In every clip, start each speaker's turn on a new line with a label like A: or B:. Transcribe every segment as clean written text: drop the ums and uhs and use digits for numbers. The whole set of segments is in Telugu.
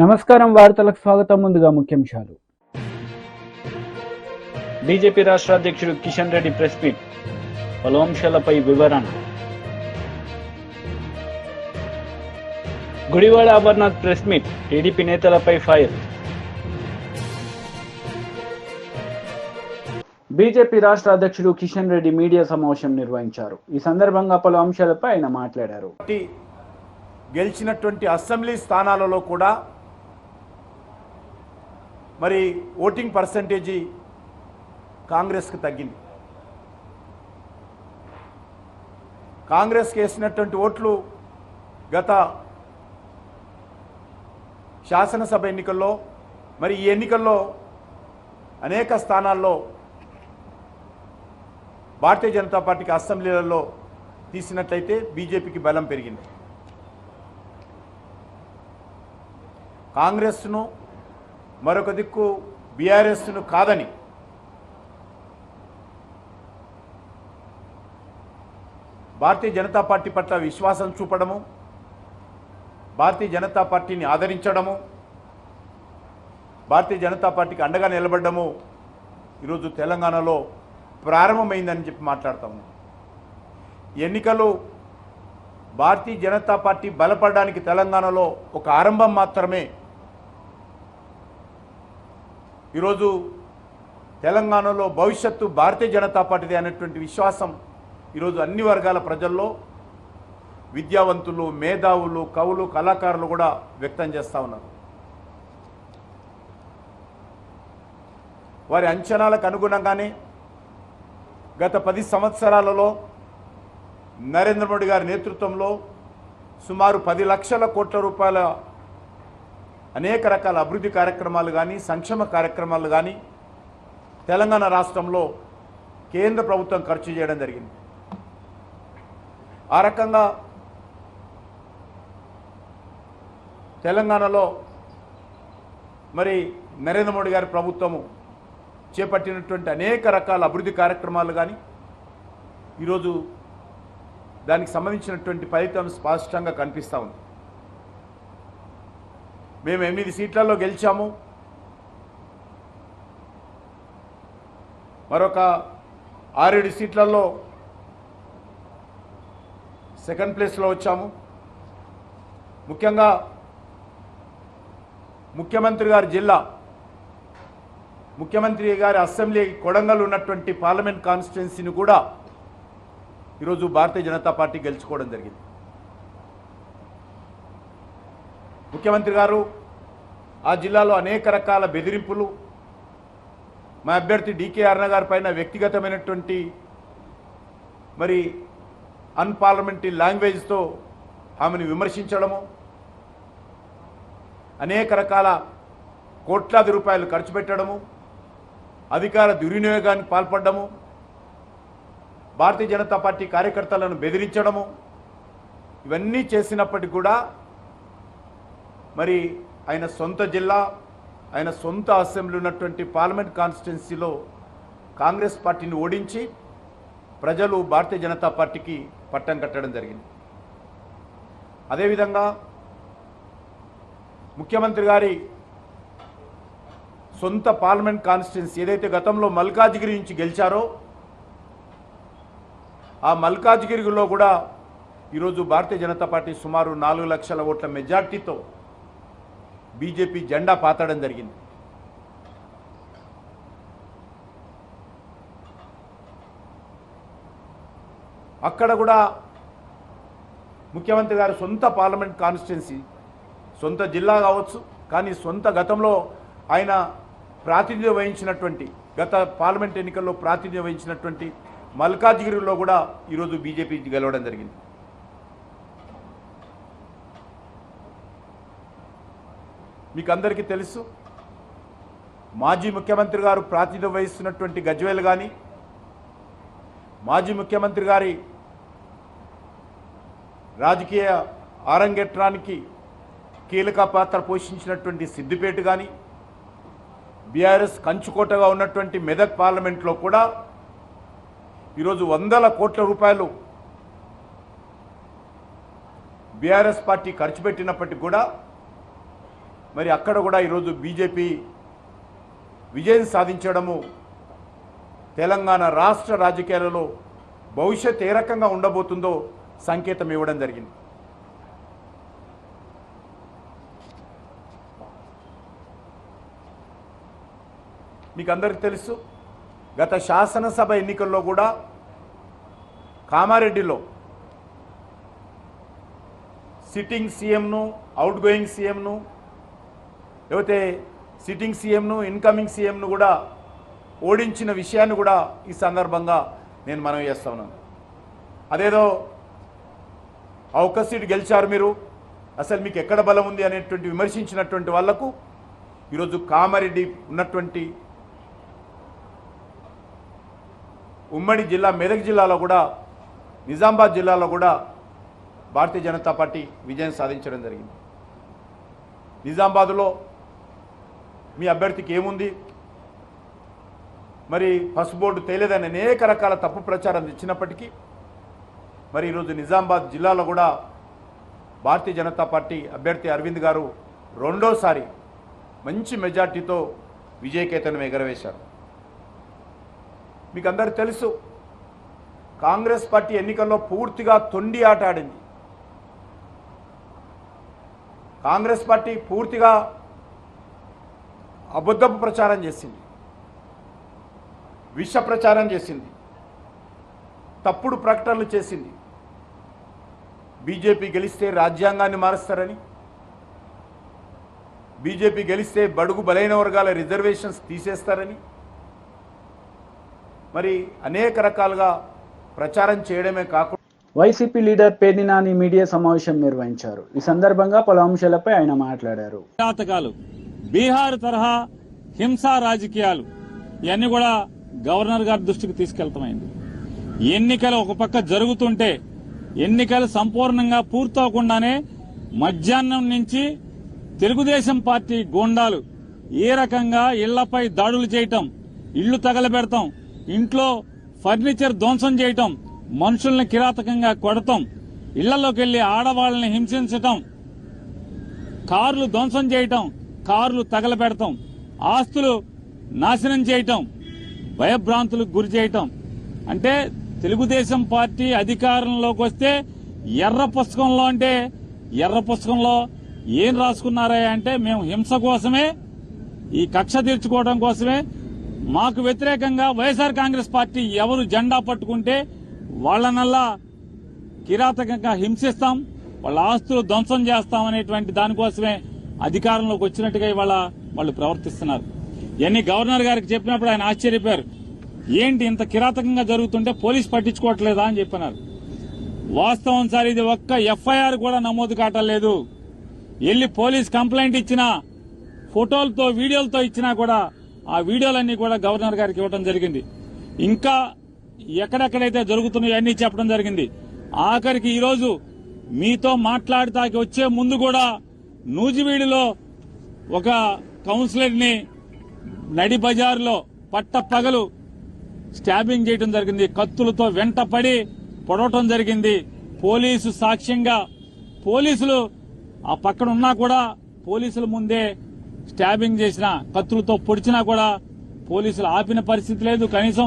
A: నమస్కారం వార్తలకు స్వాగతం. ముందుగా ముఖ్యాంశాలు.
B: బీజేపీ రాష్ట్ర అధ్యక్షుడు కిషన్ రెడ్డి ప్రెస్ మీట్, పలు అంశాలపై వివరణ. Gudivada Amarnath press meet, TDP నేతలపై ఫైర్. బీజేపీ రాష్ట్ర అధ్యక్షుడు కిషన్ రెడ్డి మీడియా సమావేశం నిర్వహించారు. ఈ సందర్భంగా పలు అంశాలపై ఆయన మాట్లాడారు.
C: గెలిచినటువంటి అసెంబ్లీ స్థానాలలో కూడా మరి ఓటింగ్ పర్సంటేజీ కాంగ్రెస్కి తగ్గింది. కాంగ్రెస్కి వేసినటువంటి ఓట్లు గత శాసనసభ ఎన్నికల్లో మరి ఈ ఎన్నికల్లో అనేక స్థానాల్లో భారతీయ జనతా పార్టీకి అసెంబ్లీలలో తీసినట్లయితే బీజేపీకి బలం పెరిగింది. కాంగ్రెస్ను మరొక దిక్కు బీఆర్ఎస్ను కాదని భారతీయ జనతా పార్టీ పట్ల విశ్వాసం చూపడము, భారతీయ జనతా పార్టీని ఆదరించడము, భారతీయ జనతా పార్టీకి అండగా నిలబడము ఈరోజు తెలంగాణలో ప్రారంభమైందని చెప్పి మాట్లాడతాము. ఎన్నికలు భారతీయ జనతా పార్టీ బలపడడానికి తెలంగాణలో ఒక ఆరంభం మాత్రమే. ఈరోజు తెలంగాణలో భవిష్యత్తు భారతీయ జనతా పార్టీదే అనేటువంటి విశ్వాసం ఈరోజు అన్ని వర్గాల ప్రజల్లో, విద్యావంతులు, మేధావులు, కవులు, కళాకారులు కూడా వ్యక్తం చేస్తూ ఉన్నారు. వారి అంచనాలకు అనుగుణంగానే గత 10 సంవత్సరాలలో నరేంద్ర మోడీ గారి నేతృత్వంలో సుమారు 10 లక్షల కోట్ల రూపాయల అనేక రకాల అభివృద్ధి కార్యక్రమాలు కానీ, సంక్షేమ కార్యక్రమాలు కానీ తెలంగాణ రాష్ట్రంలో కేంద్ర ప్రభుత్వం ఖర్చు చేయడం జరిగింది. ఆ రకంగా తెలంగాణలో మరి నరేంద్ర మోడీ గారి ప్రభుత్వము చేపట్టినటువంటి అనేక రకాల అభివృద్ధి కార్యక్రమాలు కానీ ఈరోజు దానికి సంబంధించినటువంటి ఫలితం స్పష్టంగా కనిపిస్తూ ఉంది. మేము 8 సీట్లలో గెలిచాము, మరొక 6-7 సీట్లలో సెకండ్ ప్లేస్లో వచ్చాము. ముఖ్యంగా ముఖ్యమంత్రి గారి జిల్లా, ముఖ్యమంత్రి గారి అసెంబ్లీ కొడంగల్ ఉన్నటువంటి పార్లమెంట్ కాన్స్టిట్యున్సీని కూడా ఈరోజు భారతీయ జనతా పార్టీ గెలుచుకోవడం జరిగింది. ముఖ్యమంత్రి గారు ఆ జిల్లాలో అనేక రకాల బెదిరింపులు, మా అభ్యర్థి డీకే అరుణ గారి పైన వ్యక్తిగతమైనటువంటి మరి అన్పార్లమెంటరీ లాంగ్వేజ్తో ఆమెను విమర్శించడము, అనేక రకాల కోట్లాది రూపాయలు ఖర్చు పెట్టడము, అధికార దుర్వినియోగానికి పాల్పడము, భారతీయ జనతా పార్టీ కార్యకర్తలను బెదిరించడము, ఇవన్నీ చేసినప్పటికీ కూడా మరి ఆయన సొంత జిల్లా, ఆయన సొంత అసెంబ్లీ ఉన్నటువంటి పార్లమెంట్ కాన్స్టిట్యున్సీలో కాంగ్రెస్ పార్టీని ఓడించి ప్రజలు భారతీయ జనతా పార్టీకి పట్టం కట్టడం జరిగింది. అదేవిధంగా ముఖ్యమంత్రి గారి సొంత పార్లమెంట్ కాన్స్టిట్యున్సీ ఏదైతే గతంలో మల్కాజ్గిరి నుంచి గెలిచారో ఆ మల్కాజ్గిరిలో కూడా ఈరోజు భారతీయ జనతా పార్టీ సుమారు 4 లక్షల ఓట్ల మెజార్టీతో బీజేపీ జెండా పాతడం జరిగింది. అక్కడ కూడా ముఖ్యమంత్రి గారి సొంత పార్లమెంట్ కాన్స్టిట్యున్సీ, సొంత జిల్లా కావచ్చు, కానీ సొంత గతంలో ఆయన ప్రాతినిధ్యం వహించినటువంటి, గత పార్లమెంట్ ఎన్నికల్లో ప్రాతినిధ్యం వహించినటువంటి మల్కాజ్గిరిలో కూడా ఈరోజు బీజేపీ గెలవడం జరిగింది. మీకు అందరికీ తెలుసు, మాజీ ముఖ్యమంత్రి గారు ప్రాతినిధ్యం వహిస్తున్నటువంటి గజ్వేల్ కానీ, మాజీ ముఖ్యమంత్రి గారి రాజకీయ ఆరంగేట్రానికి కీలక పాత్ర పోషించినటువంటి సిద్దిపేట కానీ, బీఆర్ఎస్ కంచుకోటగా ఉన్నటువంటి మెదక్ పార్లమెంట్లో కూడా ఈరోజు 100 కోట్ల రూపాయలు బీఆర్ఎస్ పార్టీ ఖర్చు పెట్టినప్పటికీ కూడా మరి అక్కడ కూడా ఈరోజు బీజేపీ విజయం సాధించడము తెలంగాణ రాష్ట్ర రాజకీయాలలో భవిష్యత్ ఏ రకంగా ఉండబోతుందో సంకేతం ఇవ్వడం జరిగింది. మీకు అందరికీ తెలుసు, గత శాసనసభ ఎన్నికల్లో కూడా కామారెడ్డిలో సిట్టింగ్ సీఎంను, అవుట్ గోయింగ్ సీఎంను, లేకపోతే సిట్టింగ్ సీఎంను, ఇన్కమింగ్ సీఎంను కూడా ఓడించిన విషయాన్ని కూడా ఈ సందర్భంగా నేను మనవి చేస్తా ఉన్నాను. అదేదో ఆ ఒక్క సీటు గెలిచారు మీరు, అసలు మీకు ఎక్కడ బలం ఉంది అనేటువంటి విమర్శించినటువంటి వాళ్లకు ఈరోజు కామారెడ్డి ఉన్నటువంటి ఉమ్మడి జిల్లా మెదక్ జిల్లాలో కూడా, నిజామాబాద్ జిల్లాలో కూడా భారతీయ జనతా పార్టీ విజయం సాధించడం జరిగింది. నిజామాబాద్లో మీ అభ్యర్థికి ఏముంది, మరి పసుబోర్డు తేలేదని అనేక రకాల తప్పు ప్రచారం ఇచ్చినప్పటికీ మరి ఈరోజు నిజామాబాద్ జిల్లాలో కూడా భారతీయ జనతా పార్టీ అభ్యర్థి అరవింద్ గారు రెండోసారి మంచి మెజార్టీతో విజయకేతనం ఎగరవేశారు. మీకు అందరికీ తెలుసు, కాంగ్రెస్ పార్టీ ఎన్నికల్లో పూర్తిగా తొండి ఆట ఆడింది. కాంగ్రెస్ పార్టీ పూర్తిగా అబద్ధపు ప్రచారం చేసింది, విష ప్రచారం చేసింది, తప్పుడు ప్రకటనలు చేసింది. బీజేపీ గెలిస్తే రాజ్యాంగాన్ని మారుస్తారని, బీజేపీ గెలిస్తే బడుగు బలైన వర్గాల రిజర్వేషన్స్ తీసేస్తారని మరి అనేక రకాలుగా ప్రచారం చేయడమే కాకుండా
B: YCP leader Perni Nani media సమావేశం నిర్వహించారు. ఈ సందర్భంగా పలు అంశాలపై ఆయన మాట్లాడారు.
D: బీహార్ తరహా హింసా రాజకీయాలు ఇవన్నీ కూడా గవర్నర్ గారి దృష్టికి తీసుకెళ్తామైంది. ఎన్నికలు ఒక పక్క జరుగుతుంటే ఎన్నికలు సంపూర్ణంగా పూర్తవకుండానే మధ్యాహ్నం నుంచి తెలుగుదేశం పార్టీ గూండాలు ఏ రకంగా ఇళ్లపై దాడులు చేయటం, ఇళ్లు తగలబెడతాం, ఇంట్లో ఫర్నిచర్ ధ్వంసం చేయటం, మనుషుల్ని కిరాతకంగా కొడతాం, ఇళ్లలోకి వెళ్లి ఆడవాళ్ళని హింసించటం, కార్లు ధ్వంసం చేయటం, కార్లు తగలబెడతాం, ఆస్తులు నాశనం చేయటం, భయభ్రాంతులకు గురి చేయటం. అంటే తెలుగుదేశం పార్టీ అధికారంలోకి వస్తే ఎర్ర పుస్తకంలో అంటే ఎర్ర పుస్తకంలో ఏం రాసుకున్నారా అంటే మేము హింస కోసమే, ఈ కక్ష తీర్చుకోవడం కోసమే, మాకు వ్యతిరేకంగా వైఎస్ఆర్ కాంగ్రెస్ పార్టీ ఎవరు జెండా పట్టుకుంటే వాళ్ళనల్లా కిరాతకంగా హింసిస్తాం, వాళ్ళ ఆస్తులు ధ్వంసం చేస్తాం అనేటువంటి దానికోసమే అధికారంలోకి వచ్చినట్టుగా ఇవాళ వాళ్ళు ప్రవర్తిస్తున్నారు. ఇవన్నీ గవర్నర్ గారికి చెప్పినప్పుడు ఆయన ఆశ్చర్యపోయారు. ఏంటి ఇంత కిరాతకంగా జరుగుతుంటే పోలీసు పట్టించుకోవట్లేదా అని చెప్పినారు. వాస్తవం సార్, ఇది ఒక్క ఎఫ్ఐఆర్ కూడా నమోదు కావట్లేదు. వెళ్లి పోలీస్ కంప్లైంట్ ఇచ్చినా, ఫోటోలతో వీడియోలతో ఇచ్చినా కూడా ఆ వీడియోలన్నీ కూడా గవర్నర్ గారికి ఇవ్వడం జరిగింది. ఇంకా ఎక్కడెక్కడైతే జరుగుతున్నాయో అన్ని చెప్పడం జరిగింది. ఆఖరికి ఈరోజు మీతో మాట్లాడటానికి వచ్చే ముందు కూడా నూజివీడులో ఒక కౌన్సిలర్ ని నడి బజార్లో పట్టపగలు స్టాబింగ్ చేయడం జరిగింది. కత్తులతో వెంటపడి పొడవటం జరిగింది. పోలీసు సాక్ష్యంగా పోలీసులు ఆ పక్కన ఉన్నా కూడా పోలీసుల ముందే స్టాబింగ్ చేసిన, కత్తులతో పొడిచినా కూడా పోలీసులు ఆపిన పరిస్థితి లేదు. కనీసం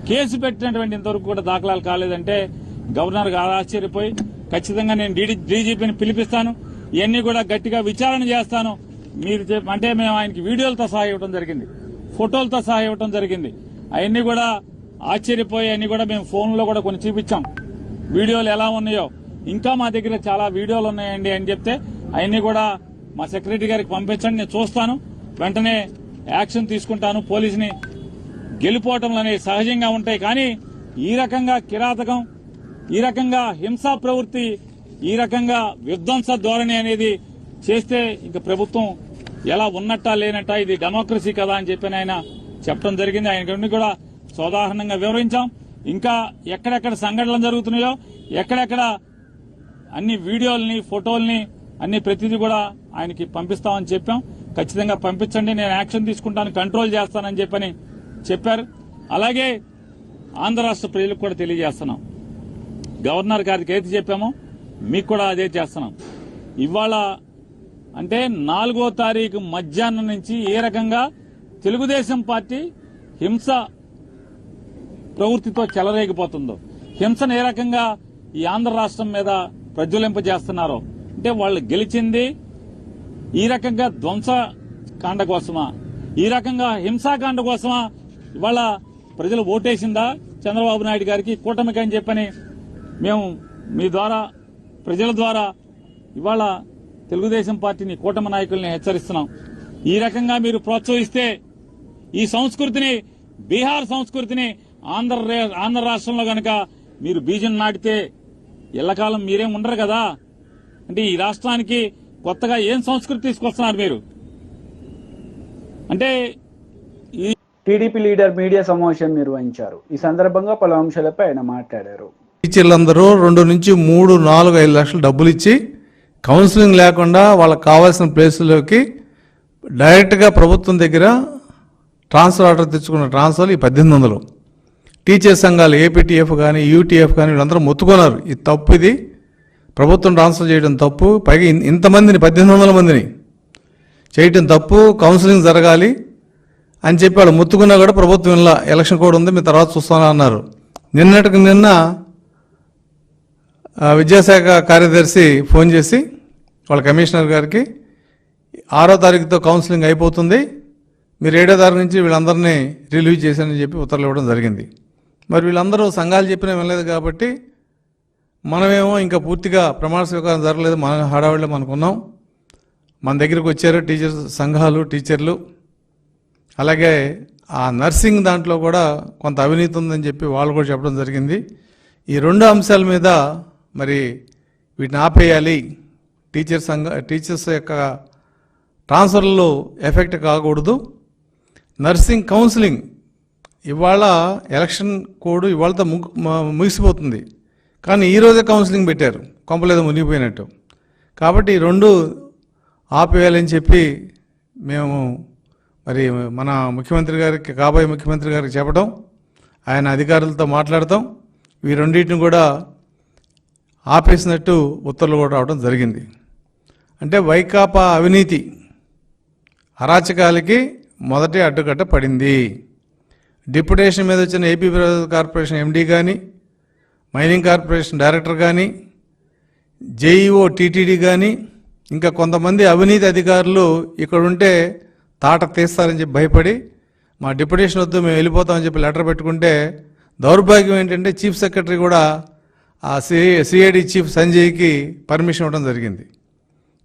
D: కేసు పెట్టినటువంటి ఇంతవరకు కూడా దాఖలాలు కాలేదంటే గవర్నర్ గారు ఆశ్చర్యపోయి ఖచ్చితంగా నేను డీజీపీని పిలిపిస్తాను, ఇవన్నీ కూడా గట్టిగా విచారణ చేస్తాను మీరు అంటే మేము ఆయనకి వీడియోలతో సహా ఇవ్వడం జరిగింది, ఫోటోలతో సహా ఇవ్వడం జరిగింది. అవన్నీ కూడా ఆశ్చర్యపోయి అన్ని కూడా మేము ఫోన్లో కూడా కొన్ని చూపించాం, వీడియోలు ఎలా ఉన్నాయో. ఇంకా మా దగ్గర చాలా వీడియోలు ఉన్నాయండి అని చెప్తే అవన్నీ కూడా మా సెక్రటరీ గారికి పంపించండి, నేను చూస్తాను, వెంటనే యాక్షన్ తీసుకుంటాను. పోలీసుని గెలిపోవటంలు అనేవి సహజంగా ఉంటాయి, కానీ ఈ రకంగా కిరాతకం, ఈ రకంగా హింసా ప్రవృత్తి, ఈ రకంగా విధ్వంస ధోరణి అనేది చేస్తే ఇంకా ప్రభుత్వం ఎలా ఉన్నట్టా లేనట్టా, ఇది డెమోక్రసీ కదా అని చెప్పి ఆయన చెప్పడం జరిగింది. ఆయన కూడా సోదాహరణంగా వివరించాం. ఇంకా ఎక్కడెక్కడ సంఘటనలు జరుగుతున్నాయో, ఎక్కడెక్కడ అన్ని వీడియోల్ని, ఫోటోల్ని అన్ని ప్రతిదీ కూడా ఆయనకి పంపిస్తామని చెప్పాం. ఖచ్చితంగా పంపించండి, నేను యాక్షన్ తీసుకుంటాను, కంట్రోల్ చేస్తానని చెప్పని చెప్పారు. అలాగే ఆంధ్ర రాష్ట్ర ప్రజలకు కూడా తెలియజేస్తున్నాం, గవర్నర్ గారికి ఏది చెప్పామో మీకు కూడా అదే చేస్తున్నాం. ఇవాళ అంటే 4వ తారీఖు మధ్యాహ్నం నుంచి ఏ రకంగా తెలుగుదేశం పార్టీ హింస ప్రవృత్తితో చెలరేగిపోతుందో, హింసను ఏ రకంగా ఈ ఆంధ్ర రాష్ట్రం మీద ప్రజ్వలింపజేస్తున్నారో, అంటే వాళ్ళు గెలిచింది ఈ రకంగా ధ్వంసకాండ కోసమా, ఈ రకంగా హింసాకాండ కోసమా ఇవాళ ప్రజలు ఓటేసిందా చంద్రబాబు నాయుడు గారికి, కూటమికి అని చెప్పని మేము మీ ద్వారా ప్రజల ద్వారా ఇవాళ తెలుగుదేశం పార్టీని, కూటమి నాయకుల్ని హెచ్చరిస్తున్నాం. ఈ రకంగా మీరు ప్రోత్సహిస్తే ఈ సంస్కృతిని, బీహార్ సంస్కృతిని ఆంధ్ర రాష్ట్రంలో గనక మీరు బీజం నాటితే ఎల్లకాలం మీరేం ఉండరు కదా. అంటే ఈ రాష్ట్రానికి కొత్తగా ఏం సంస్కృతి తీసుకొస్తున్నారు మీరు? అంటే
B: టీడీపీ లీడర్ మీడియా సమావేశం నిర్వహించారు. ఈ సందర్భంగా పలు అంశాలపై ఆయన మాట్లాడారు.
E: టీచర్లందరూ 2 నుంచి 3, 4, 5 లక్షలు డబ్బులు ఇచ్చి కౌన్సిలింగ్ లేకుండా వాళ్ళకి కావాల్సిన ప్లేసుల్లోకి డైరెక్ట్గా ప్రభుత్వం దగ్గర ట్రాన్స్ఫర్ ఆర్డర్ తెచ్చుకున్న ట్రాన్స్ఫర్లు ఈ 1800. టీచర్ సంఘాలు ఏపీటీఎఫ్ కానీ యూటీఎఫ్ కానీ వీళ్ళందరూ మొత్తుకున్నారు. ఇది తప్పు, ఇది ప్రభుత్వం ట్రాన్స్ఫర్ చేయడం తప్పు, పైగా ఇంతమందిని 1800 మందిని చేయటం తప్పు, కౌన్సిలింగ్ జరగాలి అని చెప్పి వాళ్ళు మొత్తుకున్నా కూడా ప్రభుత్వం ఇలా ఎలక్షన్ కోడ్ ఉంది, మీ తర్వాత చూస్తానా అన్నారు. నిన్నటికి నిన్న విద్యాశాఖ కార్యదర్శి ఫోన్ చేసి వాళ్ళ కమిషనర్ గారికి 6వ తారీఖుతో కౌన్సిలింగ్ అయిపోతుంది, మీరు 7వ తారీఖు నుంచి వీళ్ళందరినీ రిలీవ్ చేశారని చెప్పి ఉత్తర్వులు ఇవ్వడం జరిగింది. మరి వీళ్ళందరూ సంఘాలు చెప్పినా వినలేదు కాబట్టి మనమేమో ఇంకా పూర్తిగా ప్రమాణ స్వీకారం జరగలేదు, మన హడావిడిలో మనకున్నాం. మన దగ్గరికి వచ్చారు టీచర్స్ సంఘాలు, టీచర్లు. అలాగే ఆ నర్సింగ్ దాంట్లో కూడా కొంత అవినీతి ఉందని చెప్పి వాళ్ళు కూడా చెప్పడం జరిగింది. ఈ 2 అంశాల మీద మరి వీటిని ఆపేయాలి, టీచర్స్ యొక్క ట్రాన్స్ఫర్లో ఎఫెక్ట్ కాకూడదు. నర్సింగ్ కౌన్సిలింగ్ ఇవాళ ఎలక్షన్ కోడ్ ఇవాళతో ముగిసిపోతుంది, కానీ ఈరోజే కౌన్సిలింగ్ పెట్టారు, కొంపలేదో మునిగిపోయినట్టు. కాబట్టి ఈ 2 ఆపేయాలని చెప్పి మేము మరి మన ముఖ్యమంత్రి గారికి, కాబోయే ముఖ్యమంత్రి గారికి చెప్పడం, ఆయన అధికారులతో మాట్లాడతాం, ఈ 2టిని కూడా ఆపేసినట్టు ఉత్తర్వులు కూడా రావడం జరిగింది. అంటే వైకాపా అవినీతి అరాచకాలకి మొదటి అడ్డుకట్ట పడింది. డిప్యుటేషన్ మీద వచ్చిన ఏపీ కార్పొరేషన్ ఎండీ కానీ, మైనింగ్ కార్పొరేషన్ డైరెక్టర్ కానీ, జేఈఓ టీటీడీ కానీ, ఇంకా కొంతమంది అవినీతి అధికారులు ఇక్కడ ఉంటే తాట తీస్తారని చెప్పి భయపడి మా డిప్యుటేషన్ వద్దు మేము వెళ్ళిపోతామని చెప్పి లెటర్ పెట్టుకుంటే, దౌర్భాగ్యం ఏంటంటే చీఫ్ సెక్రటరీ కూడా ఆ సిఐడి చీఫ్ సంజయ్కి పర్మిషన్ ఇవ్వడం జరిగింది.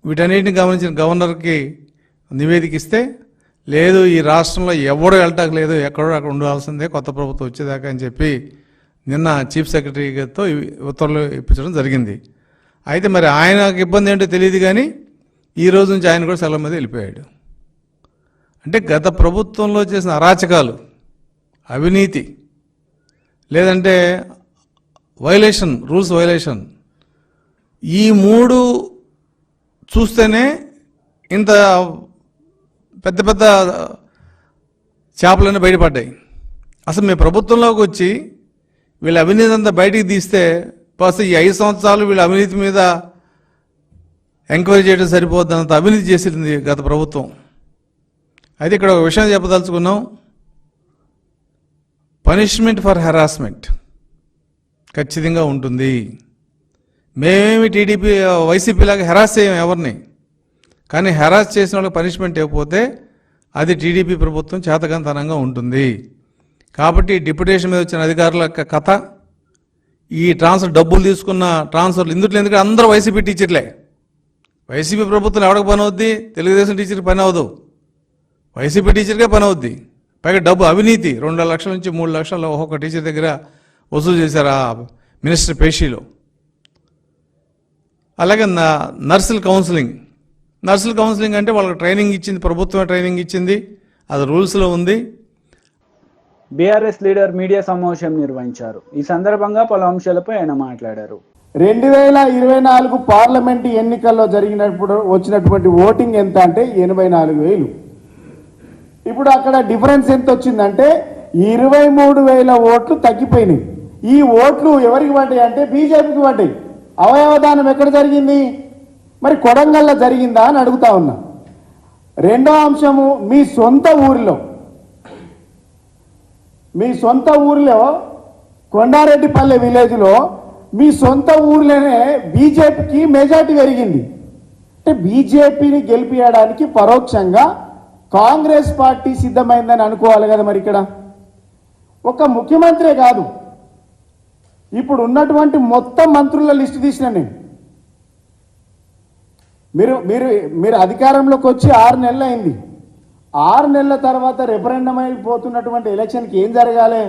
E: వీటన్నిటిని గమనించిన గవర్నర్కి నివేదిక ఇస్తే, లేదు ఈ రాష్ట్రంలో ఎవడో వెళ్ళటానికి లేదు, ఎక్కడో అక్కడ ఉండాల్సిందే కొత్త ప్రభుత్వం వచ్చేదాకా అని చెప్పి నిన్న చీఫ్ సెక్రటరీతో ఉత్తర్వులు ఇప్పించడం జరిగింది. అయితే మరి ఆయనకు ఇబ్బంది ఏంటో తెలియదు, కానీ ఈ రోజు నుంచి ఆయన కూడా సెలవు మీద వెళ్ళిపోయాడు. అంటే గత ప్రభుత్వంలో చేసిన అరాచకాలు, అవినీతి, లేదంటే వైలేషన్, రూల్స్ వైలేషన్, ఈ 3 చూస్తేనే ఇంత పెద్ద పెద్ద చేపలన్నీ బయటపడ్డాయి. అసలు మీ ప్రభుత్వంలోకి వచ్చి వీళ్ళ అవినీతి అంతా బయటికి తీస్తే ఈ 5 సంవత్సరాలు వీళ్ళ అవినీతి మీద ఎంక్వైరీ చేయడం సరిపోద్దంత అవినీతి చేసింది గత ప్రభుత్వం. అయితే ఇక్కడ ఒక విషయం చెప్పదలుచుకున్నాం, పనిష్మెంట్ ఫర్ హెరాస్మెంట్ ఖచ్చితంగా ఉంటుంది. మేమేమి టీడీపీ వైసీపీలాగా హెరాస్ చేయం ఎవరిని, కానీ హెరాస్ చేసిన వాళ్ళకి పనిష్మెంట్ ఇవ్వకపోతే అది టీడీపీ ప్రభుత్వం చేతకంతనంగా ఉంటుంది. కాబట్టి డిప్యుటేషన్ మీద వచ్చిన అధికారుల కథ, ఈ ట్రాన్స్ఫర్ డబ్బులు తీసుకున్న ట్రాన్స్ఫర్లు ఇందులో, ఎందుకంటే అందరూ వైసీపీ టీచర్లే. వైసీపీ ప్రభుత్వం ఎవరికి పని అవుద్ది? తెలుగుదేశం టీచర్కి పని అవ్వదు, వైసీపీ టీచర్కే పని అవుద్ది. పైగా డబ్బు అవినీతి 2 లక్షల నుంచి 3 లక్షలు ఒక్కొక్క టీచర్ దగ్గర వసూలు చేశారు ఆ మినిస్టర్ పేషీలో. అలాగే నర్సుల కౌన్సిలింగ్ అంటే వాళ్ళకి ట్రైనింగ్ ఇచ్చింది, ప్రభుత్వమే ట్రైనింగ్ ఇచ్చింది, అది రూల్స్లో ఉంది.
B: బీఆర్ఎస్ లీడర్ మీడియా సమావేశం నిర్వహించారు. ఈ సందర్భంగా పలు అంశాలపై ఆయన మాట్లాడారు.
F: 2024 పార్లమెంటు ఎన్నికల్లో జరిగినప్పుడు వచ్చినటువంటి ఓటింగ్ ఎంత అంటే 84,000. ఇప్పుడు అక్కడ డిఫరెన్స్ ఎంత వచ్చిందంటే 23,000 ఓట్లు తగ్గిపోయినాయి. ఈ ఓట్లు ఎవరికి పడ్డాయి అంటే బీజేపీకి పడ్డాయి. అవయవదానం ఎక్కడ జరిగింది? మరి కొడంగల్లో జరిగిందా అని అడుగుతా ఉన్నా. రెండో అంశము, మీ సొంత ఊరిలో కొండారెడ్డిపల్లె విలేజ్లో మీ సొంత ఊర్లోనే బీజేపీకి మెజార్టీ పెరిగింది. అంటే బీజేపీని గెలిపించడానికి పరోక్షంగా కాంగ్రెస్ పార్టీ సిద్ధమైందని అనుకోవాలి కదా. మరి ఇక్కడ ఒక ముఖ్యమంత్రే కాదు, ఇప్పుడు ఉన్నటువంటి మొత్తం మంత్రుల లిస్టు తీసిన నేను. మీరు అధికారంలోకి వచ్చి 6 నెలలు అయింది. 6 నెలల తర్వాత రెఫరెండం అయిపోతున్నటువంటి ఎలక్షన్కి ఏం జరగాలి?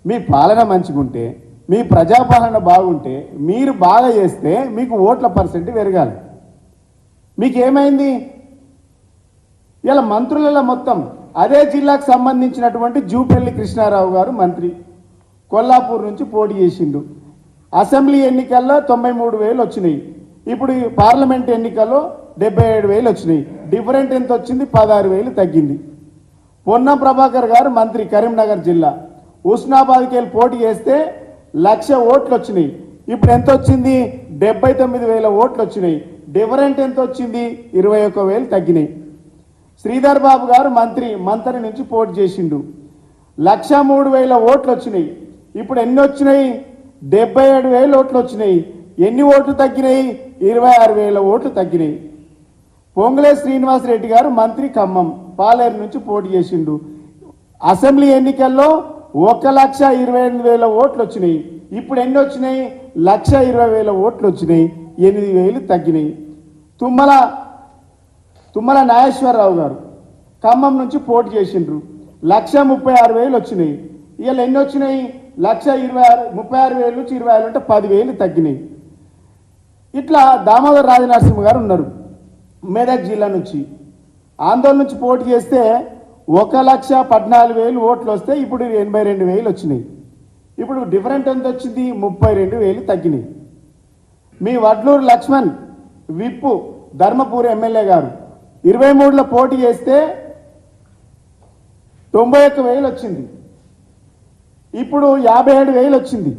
F: మీ పాలన మంచిగుంటే, మీ ప్రజాపాలన బాగుంటే, మీరు బాగా చేస్తే మీకు ఓట్ల పర్సెంట్ పెరగాలి. మీకేమైంది? ఇలా మంత్రులలో మొత్తం అదే జిల్లాకు సంబంధించినటువంటి జూపల్లి కృష్ణారావు గారు మంత్రి, కొల్లాపూర్ నుంచి పోటీ చేసిండు. అసెంబ్లీ ఎన్నికల్లో 93,000 వచ్చినాయి. ఇప్పుడు ఈ పార్లమెంట్ ఎన్నికల్లో 77,000 వచ్చినాయి. డిఫరెంట్ ఎంత వచ్చింది? 16,000 తగ్గింది. పొన్నం ప్రభాకర్ గారు మంత్రి, కరీంనగర్ జిల్లా, హుస్నాబాద్కి వెళ్ళి పోటీ చేస్తే 1,00,000 ఓట్లు వచ్చినాయి. ఇప్పుడు ఎంత వచ్చింది? 79,000 ఓట్లు వచ్చినాయి. డిఫరెంట్ ఎంత వచ్చింది? 21,000 తగ్గినాయి. శ్రీధర్ బాబు గారు మంత్రి నుంచి పోటీ చేసిండు. 1,03,000 ఓట్లు వచ్చినాయి. ఇప్పుడు ఎన్ని వచ్చినాయి? 77,000 ఓట్లు వచ్చినాయి. ఎన్ని ఓట్లు తగ్గినాయి? 26,000 ఓట్లు తగ్గినాయి. పొంగులే శ్రీనివాసరెడ్డి గారు మంత్రి, ఖమ్మం, పాలేరు నుంచి పోటీ చేసిండు. అసెంబ్లీ ఎన్నికల్లో 1,28,000 ఓట్లు వచ్చినాయి. ఇప్పుడు ఎన్ని వచ్చినాయి? 1,20,000 ఓట్లు వచ్చినాయి. 8,000 తగ్గినాయి. తుమ్మల నాగేశ్వరరావు గారు ఖమ్మం నుంచి పోటీ చేసిండ్రు. 1,36,000 వచ్చినాయి. ఇవాళ ఎన్ని వచ్చినాయి? 36,000 నుంచి 20,000 అంటే 10,000 తగ్గినాయి. ఇట్లా దామోదర్ రాజనరసింహ గారు ఉన్నారు, మెదక్ జిల్లా నుంచి, ఆందోళన నుంచి పోటీ చేస్తే 1,14,000 ఓట్లు వస్తే ఇప్పుడు 82,000 వచ్చినాయి. ఇప్పుడు డిఫరెంట్ ఎంత వచ్చింది? 32,000 తగ్గినాయి. మీ వడ్లూరు లక్ష్మణ్ విప్పు, ధర్మపూర్ ఎమ్మెల్యే గారు 23లో పోటీ చేస్తే 91,000 వచ్చింది. ఇప్పుడు 57,000 వచ్చింది.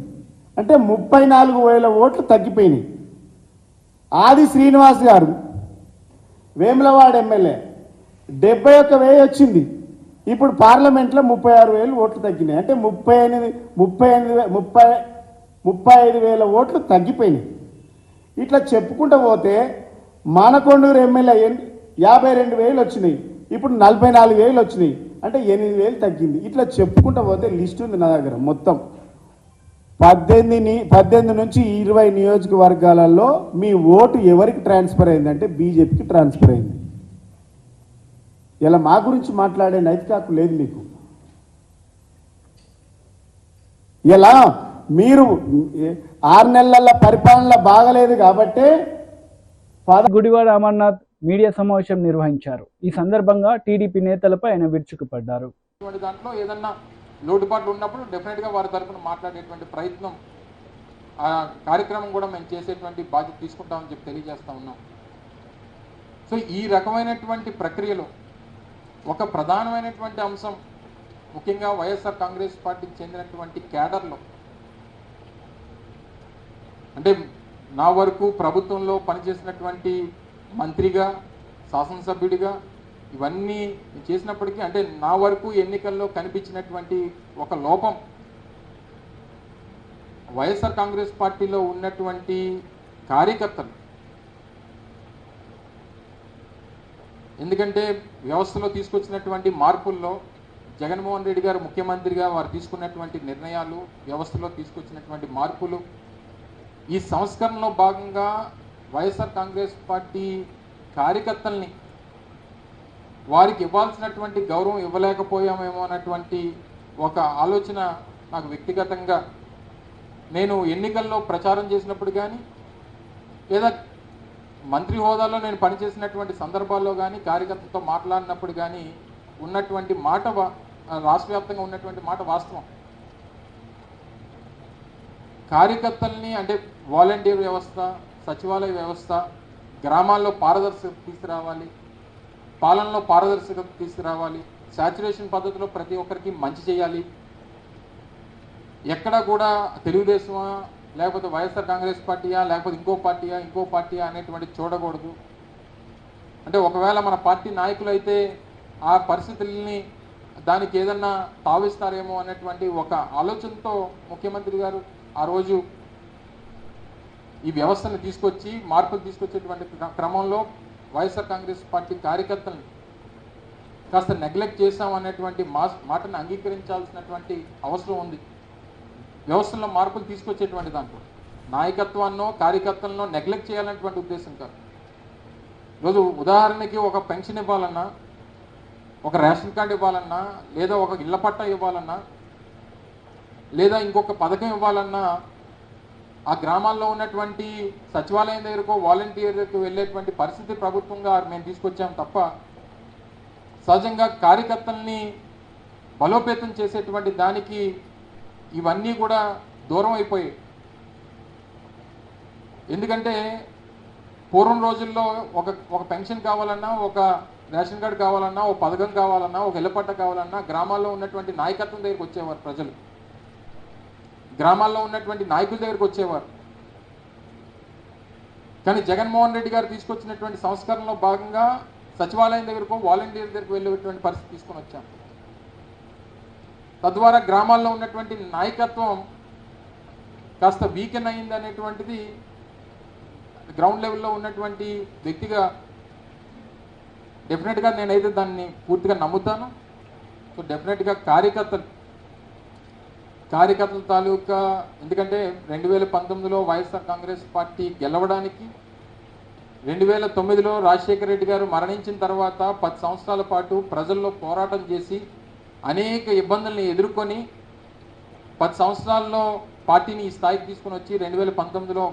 F: అంటే 34,000 ఓట్లు తగ్గిపోయినాయి. ఆది శ్రీనివాస్ గారు వేములవాడ ఎమ్మెల్యే 71,000 వచ్చింది. ఇప్పుడు పార్లమెంట్లో 36,000 ఓట్లు తగ్గినాయి. అంటే 35,000 ఓట్లు తగ్గిపోయినాయి. ఇట్లా చెప్పుకుంటూ పోతే మానకొండూరు ఎమ్మెల్యే 52,000 వచ్చినాయి. ఇప్పుడు 44,000 వచ్చినాయి. అంటే 8,000 తగ్గింది. ఇట్లా చెప్పుకుంటూ పోతే లిస్ట్ ఉంది నా దగ్గర. మొత్తం 18 నుంచి 20 నియోజకవర్గాలలో మీ ఓటు ఎవరికి ట్రాన్స్ఫర్ అయిందంటే బీజేపీకి ట్రాన్స్ఫర్ అయింది. ఇలా మా గురించి మాట్లాడే నైతిక హక్కు లేదు మీకు. ఇలా మీరు 6 నెలల పరిపాలన బాగలేదు కాబట్టే
A: గుడివాడ అమర్నాథ్ మీడియా సమావేశం నిర్వహించారు. ఈ సందర్భంగా టీడీపీ నేతలపై ఆయన విరుచుకుపడ్డారు.
G: దాంట్లో ఏదన్నా లోటుపాట్లు ఉన్నప్పుడు డెఫినెట్గా వారి తరఫున మాట్లాడేటువంటి ప్రయత్నం, ఆ కార్యక్రమం కూడా మేము చేసేటువంటి బాధ్యత తీసుకుంటామని చెప్పి తెలియజేస్తూ ఉన్నాం. సో ఈ రకమైనటువంటి ప్రక్రియలో ఒక ప్రధానమైనటువంటి అంశం, ముఖ్యంగా వైఎస్ఆర్ కాంగ్రెస్ పార్టీకి చెందినటువంటి క్యాడర్లో, అంటే నా వరకు ప్రభుత్వంలో పనిచేసినటువంటి మంత్రిగా, శాసనసభ్యుడిగా ఇవన్నీ చేసినప్పటికీ, అంటే నా వరకు ఎన్నికల్లో కనిపించినటువంటి ఒక లోపం, వైఎస్ఆర్ కాంగ్రెస్ పార్టీలో ఉన్నటువంటి కార్యకర్తలు, ఎందుకంటే వ్యవస్థలో తీసుకొచ్చినటువంటి మార్పుల్లో జగన్మోహన్ రెడ్డి గారు ముఖ్యమంత్రిగా వారు తీసుకున్నటువంటి నిర్ణయాలు, వ్యవస్థలో తీసుకొచ్చినటువంటి మార్పులు, ఈ సంస్కరణలో భాగంగా వైఎస్ఆర్ కాంగ్రెస్ పార్టీ కార్యకర్తల్ని వారికి ఇవ్వాల్సినటువంటి గౌరవం ఇవ్వలేకపోయామేమో అన్నటువంటి ఒక ఆలోచన నాకు వ్యక్తిగతంగా, నేను ఎన్నికల్లో ప్రచారం చేసినప్పుడు కానీ లేదా మంత్రి హోదాలో నేను పనిచేసినటువంటి సందర్భాల్లో కానీ కార్యకర్తలతో మాట్లాడినప్పుడు కానీ ఉన్నటువంటి మాట, రాష్ట్ర వ్యాప్తంగా ఉన్నటువంటి మాట వాస్తవం. కార్యకర్తల్ని, అంటే వాలంటీర్ వ్యవస్థ, సచివాలయ వ్యవస్థ, గ్రామాల్లో పారదర్శకత తీసుకురావాలి, పాలనలో పారదర్శకత తీసుకురావాలి, శాచురేషన్ పద్ధతిలో ప్రతి ఒక్కరికి మంచి చేయాలి. ఎక్కడ కూడా తెలుగుదేశమా లేకపోతే వైఎస్ఆర్ కాంగ్రెస్ పార్టీయా, లేకపోతే ఇంకో పార్టీయా అనేటువంటి చూడకూడదు. అంటే ఒకవేళ మన పార్టీ నాయకులు అయితే ఆ పరిస్థితుల్ని దానికి ఏదన్నా తావిస్తారేమో అనేటువంటి ఒక ఆలోచనతో ముఖ్యమంత్రి గారు ఆ రోజు ఈ వ్యవస్థను తీసుకొచ్చి మార్పులు తీసుకొచ్చేటువంటి క్రమంలో వైఎస్ఆర్ కాంగ్రెస్ పార్టీ కార్యకర్తలను కాస్త నెగ్లెక్ట్ చేశాం అనేటువంటి మాటను అంగీకరించాల్సినటువంటి అవసరం ఉంది. వ్యవస్థలో మార్పులు తీసుకొచ్చేటువంటి దాంట్లో నాయకత్వాన్నో కార్యకర్తలను నెగ్లెక్ట్ చేయాలనేటువంటి ఉద్దేశం కాదు. ఈరోజు ఉదాహరణకి ఒక పెన్షన్ ఇవ్వాలన్నా, ఒక రేషన్ కార్డు ఇవ్వాలన్నా, లేదా ఒక ఇళ్ల పట్టా ఇవ్వాలన్నా, లేదా ఇంకొక పథకం ఇవ్వాలన్నా ఆ గ్రామాల్లో ఉన్నటువంటి సచివాలయం దగ్గరకో వాలంటీర్ దగ్గరకు వెళ్ళేటువంటి పరిస్థితి ప్రభుత్వంగా మేము తీసుకొచ్చాం తప్ప సహజంగా కార్యకర్తల్ని బలోపేతం చేసేటువంటి దానికి ఇవన్నీ కూడా దూరం అయిపోయాయి. ఎందుకంటే పూర్వం రోజుల్లో ఒక పెన్షన్ కావాలన్నా, ఒక రేషన్ కార్డు కావాలన్నా, ఒక పథకం కావాలన్నా, ఒక ఇళ్లపట్ట కావాలన్నా గ్రామాల్లో ఉన్నటువంటి నాయకత్వం దగ్గరికి వచ్చేవారు ప్రజలు, గ్రామాల్లో ఉన్నటువంటి నాయకుల దగ్గరికి వచ్చేవారు. కానీ జగన్మోహన్ రెడ్డి గారు తీసుకొచ్చినటువంటి సంస్కరణలో భాగంగా సచివాలయం దగ్గరకు వాలంటీర్ దగ్గరకు వెళ్ళేటువంటి పరిస్థితి తీసుకొని వచ్చాం. తద్వారా గ్రామాల్లో ఉన్నటువంటి నాయకత్వం కాస్త వీకెన్ అయింది అనేటువంటిది గ్రౌండ్ లెవెల్లో ఉన్నటువంటి వ్యక్తిగా డెఫినెట్గా నేనైతే దాన్ని పూర్తిగా నమ్ముతాను. సో డెఫినెట్గా కార్యకర్తల తాలూకా, ఎందుకంటే 2019లో వైఎస్ఆర్ కాంగ్రెస్ పార్టీ గెలవడానికి 2009లో రాజశేఖర రెడ్డి గారు మరణించిన తర్వాత 10 సంవత్సరాల పాటు ప్రజల్లో పోరాటం చేసి అనేక ఇబ్బందుల్ని ఎదుర్కొని 10 సంవత్సరాల్లో పార్టీని ఈ స్థాయికి తీసుకుని వచ్చి 2019లో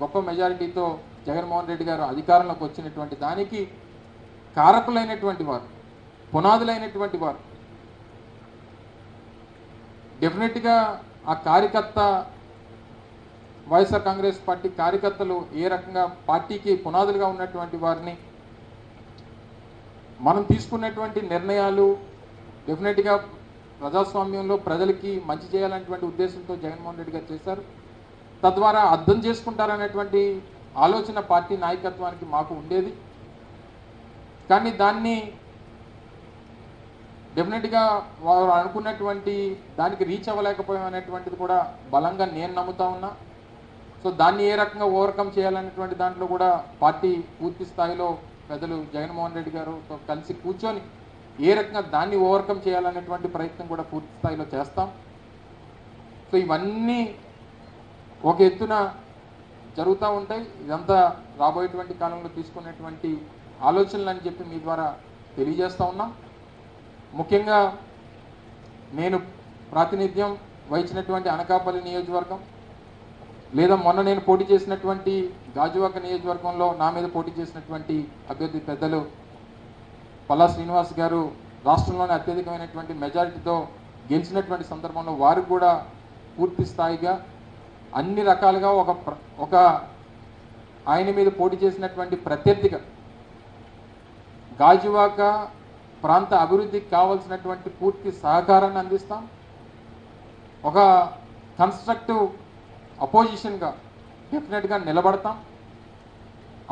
G: గొప్ప మెజారిటీతో జగన్మోహన్ రెడ్డి గారు అధికారంలోకి వచ్చినటువంటి దానికి కారకులైనటువంటి వారు, పునాదులైనటువంటి వారు. డెఫినెట్గా ఆ కార్యకర్త, వైఎస్ఆర్ కాంగ్రెస్ పార్టీ కార్యకర్తలు ఏ రకంగా పార్టీకి పునాదులుగా ఉన్నటువంటి వారిని మనం తీసుకున్నటువంటి నిర్ణయాలు డెఫినెట్గా ప్రజాస్వామ్యంలో ప్రజలకి మంచి చేయాలనేటువంటి ఉద్దేశంతో జగన్మోహన్ రెడ్డి గారు చేశారు. తద్వారా అర్థం చేసుకుంటారనేటువంటి ఆలోచన పార్టీ నాయకత్వానికి మాకు ఉండేది. కానీ దాన్ని డెఫినెట్గా వారు అనుకున్నటువంటి దానికి రీచ్ అవ్వలేకపోయాం అనేటువంటిది కూడా బలంగా నేను నమ్ముతా ఉన్నా. సో దాన్ని ఏ రకంగా ఓవర్కమ్ చేయాలనేటువంటి దాంట్లో కూడా పార్టీ పూర్తి స్థాయిలో పెద్దలు జగన్మోహన్ రెడ్డి గారుతో కలిసి కూర్చొని ఏ రకంగా దాన్ని ఓవర్కమ్ చేయాలనేటువంటి ప్రయత్నం కూడా పూర్తి స్థాయిలో చేస్తాం. సో ఇవన్నీ ఒక ఎత్తున జరుగుతూ ఉంటాయి. ఇదంతా రాబోయేటువంటి కాలంలో తీసుకునేటువంటి ఆలోచనలు అని చెప్పి మీ ద్వారా తెలియజేస్తూ ఉన్నాం. ముఖ్యంగా నేను ప్రాతినిధ్యం వహించినటువంటి అనకాపల్లి నియోజకవర్గం, లేదా మొన్న నేను పోటీ చేసినటువంటి గాజువాక నియోజకవర్గంలో నా మీద పోటీ చేసినటువంటి అభ్యర్థి పెద్దలు పల్లా శ్రీనివాస్ గారు రాష్ట్రంలోనే అత్యధికమైనటువంటి మెజారిటీతో గెలిచినటువంటి సందర్భంలో వారికి కూడా పూర్తి స్థాయిగా అన్ని రకాలుగా ఒక ఆయన మీద పోటీ చేసినటువంటి ప్రత్యర్థిగా గాజువాక ప్రాంత అభివృద్ధికి కావాల్సినటువంటి పూర్తి సహకారాన్ని అందిస్తాం. ఒక కన్స్ట్రక్టివ్ అపోజిషన్గా డెఫినెట్గా నిలబడతాం.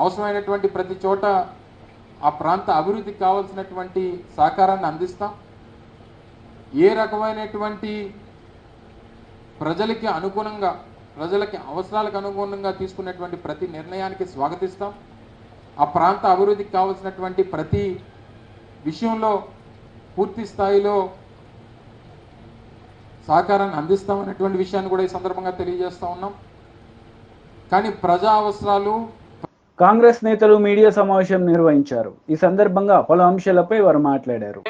G: అవసరమైనటువంటి ప్రతి చోట ఆ ప్రాంత అభివృద్ధికి కావాల్సినటువంటి సహకారాన్ని అందిస్తాం. ఏ రకమైనటువంటి ప్రజలకి అనుగుణంగా, ప్రజలకి అవసరాలకు అనుగుణంగా తీసుకున్నటువంటి ప్రతి నిర్ణయానికి స్వాగతిస్తాం. ఆ ప్రాంత అభివృద్ధికి కావాల్సినటువంటి ప్రతి విషయంలో పూర్తి స్థాయిలో సహకారాన్ని అందిస్తామనేటువంటి విషయాన్ని కూడా ఈ సందర్భంగా తెలియజేస్తూ ఉన్నాం. కానీ ప్రజా అవసరాలు.
B: కాంగ్రెస్ నేతలు మీడియా సమావేశం నిర్వహించారు. ఈ సందర్భంగా పలు అంశాలపై వారు మాట్లాడారు.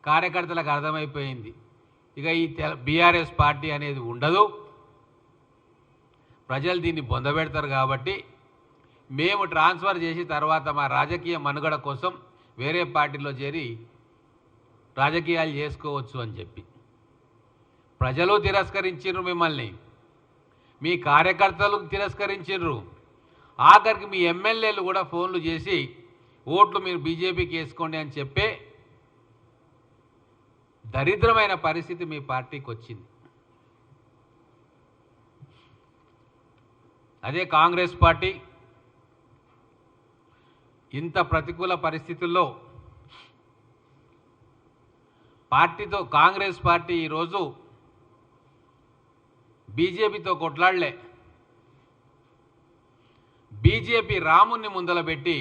H: కార్యకర్తలకు అర్థమైపోయింది, ఇక ఈ బీఆర్ఎస్ పార్టీ అనేది ఉండదు, ప్రజలు దీన్ని పొందబెడతారు. కాబట్టి మేము ట్రాన్స్ఫర్ చేసి తర్వాత మా రాజకీయ మనుగడ కోసం వేరే పార్టీలో చేరి రాజకీయాలు చేసుకోవచ్చు అని చెప్పి ప్రజలు తిరస్కరించారు. మిమ్మల్ని మీ కార్యకర్తలు తిరస్కరించారు. ఆఖరికి మీ ఎమ్మెల్యేలు కూడా ఫోన్లు చేసి ఓట్లు మీరు బీజేపీకి వేసుకోండి అని చెప్పే దరిద్రమైన పరిస్థితి మీ పార్టీకి వచ్చింది. అదే కాంగ్రెస్ పార్టీ ఇంత ప్రతికూల పరిస్థితుల్లో కాంగ్రెస్ పార్టీ ఈరోజు బీజేపీతో కొట్లాడలే. బీజేపీ రాముని ముందల పెట్టి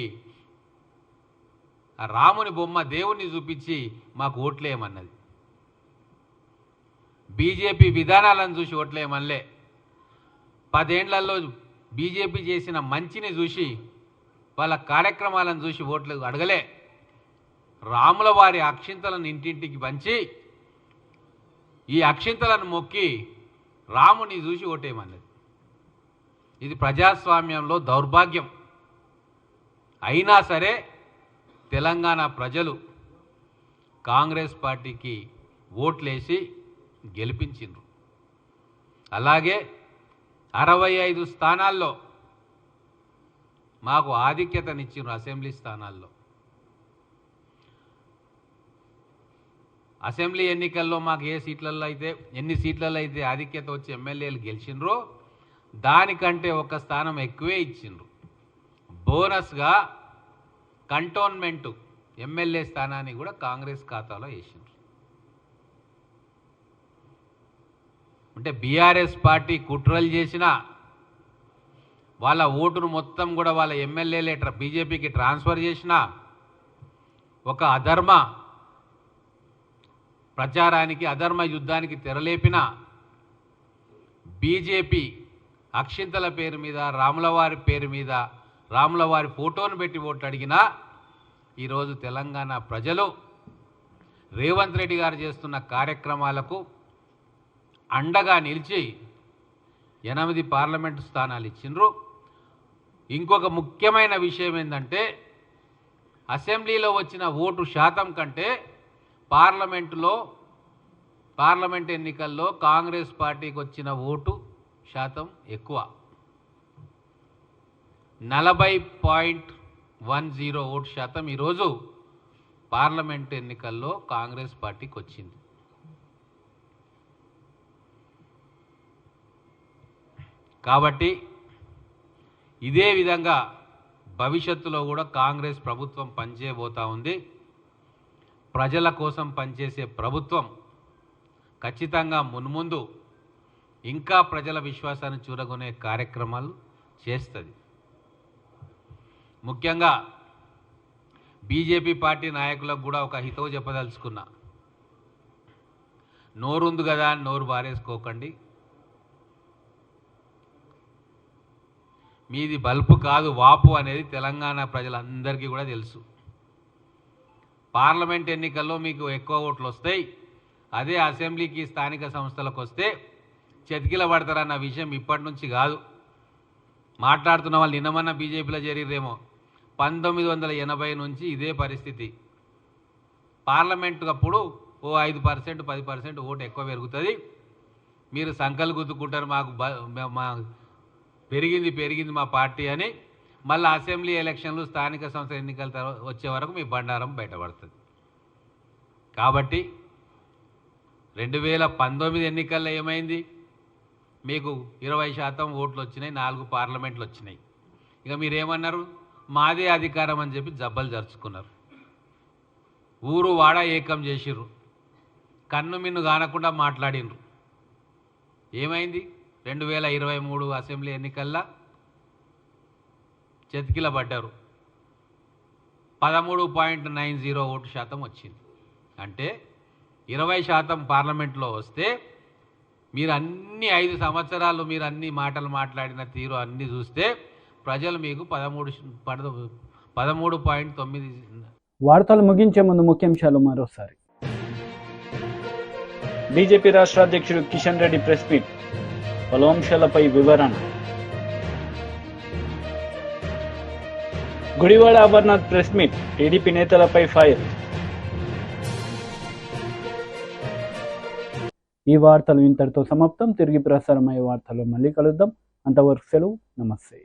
H: ఆ రాముని బొమ్మ దేవుణ్ణి చూపించి మాకు ఓట్లేయమన్నది. బీజేపీ విధానాలను చూసి ఓట్లేయమనలే. 10 ఏళ్లలో బీజేపీ చేసిన మంచిని చూసి వాళ్ళ కార్యక్రమాలను చూసి ఓట్లు అడగలే. రాముల వారి అక్షింతలను ఇంటింటికి పంచి ఈ అక్షింతలను మొక్కి రాముని చూసి ఓటేయమన్నది. ఇది ప్రజాస్వామ్యంలో దౌర్భాగ్యం. అయినా సరే తెలంగాణ ప్రజలు కాంగ్రెస్ పార్టీకి ఓట్లేసి గెలిపించిండ్రు. అలాగే 65 స్థానాల్లో మాకు ఆధిక్యతనిచ్చిండ్రు. అసెంబ్లీ స్థానాల్లో అసెంబ్లీ ఎన్నికల్లో మాకు ఎన్ని సీట్లలో అయితే ఆధిక్యత వచ్చి ఎమ్మెల్యేలు గెలిచిండ్రో దానికంటే ఒక స్థానం ఎక్కువే ఇచ్చిండ్రు. బోనస్గా కంటోన్మెంటు ఎమ్మెల్యే స్థానాన్ని కూడా కాంగ్రెస్ ఖాతాలో వేసిండ్రు. అంటే బీఆర్ఎస్ పార్టీ కుట్రలు చేసినా వాళ్ళ ఓటును మొత్తం కూడా వాళ్ళ ఎమ్మెల్యేలే బీజేపీకి ట్రాన్స్ఫర్ చేసినా ఒక అధర్మ ప్రచారానికి అధర్మ యుద్ధానికి తెరలేపిన బీజేపీ అక్షింతల పేరు మీద రాములవారి పేరు మీద రాములవారి ఫోటోను పెట్టి ఓట్లు అడిగినా ఈరోజు తెలంగాణ ప్రజలు రేవంత్ రెడ్డి గారు చేస్తున్న కార్యక్రమాలకు అండగా నిలిచి 8 పార్లమెంటు స్థానాలు ఇచ్చిండ్రు. ఇంకొక ముఖ్యమైన విషయం ఏంటంటే అసెంబ్లీలో వచ్చిన ఓటు శాతం కంటే పార్లమెంట్ ఎన్నికల్లో కాంగ్రెస్ పార్టీకి వచ్చిన ఓటు శాతం ఎక్కువ. 40.10 ఓటు శాతం ఈరోజు పార్లమెంట్ ఎన్నికల్లో కాంగ్రెస్ పార్టీకి వచ్చింది. కాబట్టి ఇదే విధంగా భవిష్యత్తులో కూడా కాంగ్రెస్ ప్రభుత్వం పనిచేయబోతా ఉంది. ప్రజల కోసం పనిచేసే ప్రభుత్వం ఖచ్చితంగా మున్ముందు ఇంకా ప్రజల విశ్వాసాన్ని చూరగొనే కార్యక్రమాలు చేస్తుంది. ముఖ్యంగా బీజేపీ పార్టీ నాయకులకు కూడా ఒక హితవు చెప్పదలుచుకున్నా. నోరుంది కదా అని నోరు బారేసుకోకండి. మీది బల్పు కాదు వాపు అనేది తెలంగాణ ప్రజలందరికీ కూడా తెలుసు. పార్లమెంట్ ఎన్నికల్లో మీకు ఎక్కువ ఓట్లు వస్తాయి. అదే అసెంబ్లీకి స్థానిక సంస్థలకు వస్తే చతికిల పడతారన్న విషయం ఇప్పటి నుంచి కాదు. మాట్లాడుతున్న వాళ్ళు నిన్నమన్న బీజేపీలో చేరిరేమో. 1980 నుంచి ఇదే పరిస్థితి. పార్లమెంటు అప్పుడు 5% 10% ఓటు ఎక్కువ పెరుగుతుంది. మీరు సంకలు గుద్దుకుంటారు, మా పెరిగింది మా పార్టీ అని. మళ్ళీ అసెంబ్లీ ఎలక్షన్లు స్థానిక సంస్థ ఎన్నికల వచ్చే వరకు మీ బండారం బయటపడుతుంది. కాబట్టి 2019 ఎన్నికల్లో ఏమైంది? మీకు 20% ఓట్లు వచ్చినాయి, 4 పార్లమెంట్లు వచ్చినాయి. ఇక మీరేమన్నారు? మాదే అధికారం అని చెప్పి జబ్బలు జరుచుకున్నారు. ఊరు వాడ ఏకం చేసిర్రు. కన్ను మిన్ను కానకుండా మాట్లాడినరు. ఏమైంది? 2023 అసెంబ్లీ ఎన్నికల్లో చతికిల పడ్డారు. 13.90 ఓటు శాతం వచ్చింది. అంటే 20% పార్లమెంట్లో వస్తే మీరు అన్ని 5 సంవత్సరాలు మీరు అన్ని మాటలు మాట్లాడిన తీరు అన్నీ చూస్తే ప్రజలు మీకు 13.9.
A: వార్తలు ముగించే ముందు ముఖ్యాంశాలు మరోసారి.
B: బీజేపీ రాష్ట్ర అధ్యక్షుడు కిషన్ రెడ్డి ప్రెస్ మీట్, పలు అంశాలపై వివరణ. Gudivada Amarnath press meet, TDP నేతలపై ఫైర్.
A: ఈ వార్తలు ఇంతటితో సమాప్తం. తిరిగి ప్రసారమయ్యే వార్తలు మళ్ళీ కలుద్దాం. అంతవరకు సెలవు. నమస్తే.